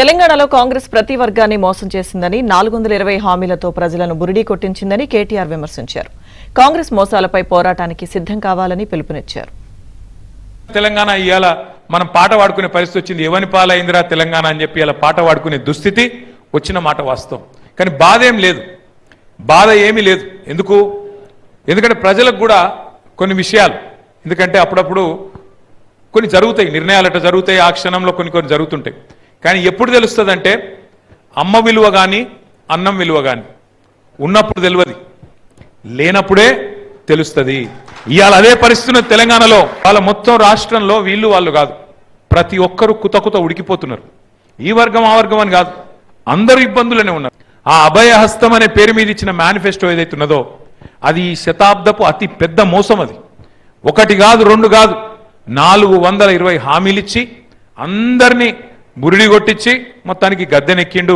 తెలంగాణలో కాంగ్రెస్ ప్రతి వర్గాన్ని మోసం చేసిందని 420 హామీలతో ప్రజలను బురిడీ కొట్టించిందని కేటీఆర్ విమర్శించారు. కాంగ్రెస్ మోసాలపై పోరాటానికి సిద్ధం కావాలని పిలుపునిచ్చారు. తెలంగాణ ఇయాల మనం పాట పాడుకునే పరిస్థితి వచ్చింది. ఎవని పాలైందిరా తెలంగాణ అని చెప్పి ఇలా పాట పాడుకునే దుస్థితి వచ్చిన మాట వాస్తవం. కానీ బాధ ఏం లేదు, బాధ ఏమీ లేదు. ఎందుకంటే ప్రజలకు కూడా కొన్ని విషయాలు, ఎందుకంటే అప్పుడప్పుడు కొన్ని జరుగుతాయి, నిర్ణయాలు అట్లా జరుగుతాయి, ఆ క్షణంలో కొన్ని జరుగుతుంటాయి. కానీ ఎప్పుడు తెలుస్తుందంటే అమ్మ విలువ కానీ అన్నం విలువ కానీ ఉన్నప్పుడు తెలియదు, లేనప్పుడే తెలుస్తుంది. ఇవాళ అదే పరిస్థితి తెలంగాణలో. వాళ్ళ మొత్తం రాష్ట్రంలో వీళ్ళు వాళ్ళు కాదు, ప్రతి ఒక్కరూ కుత ఉడికిపోతున్నారు. ఈ వర్గం ఆ వర్గం అని కాదు, అందరూ ఇబ్బందులనే ఉన్నారు. ఆ అభయహస్తం అనే పేరు మీద ఇచ్చిన మేనిఫెస్టో ఏదైతే ఉన్నదో అది ఈ శతాబ్దపు అతి పెద్ద మోసం. అది ఒకటి కాదు, రెండు కాదు, 420 హామీలిచ్చి అందరినీ బురిడి కొట్టించి మొత్తానికి గద్దెనెక్కిండు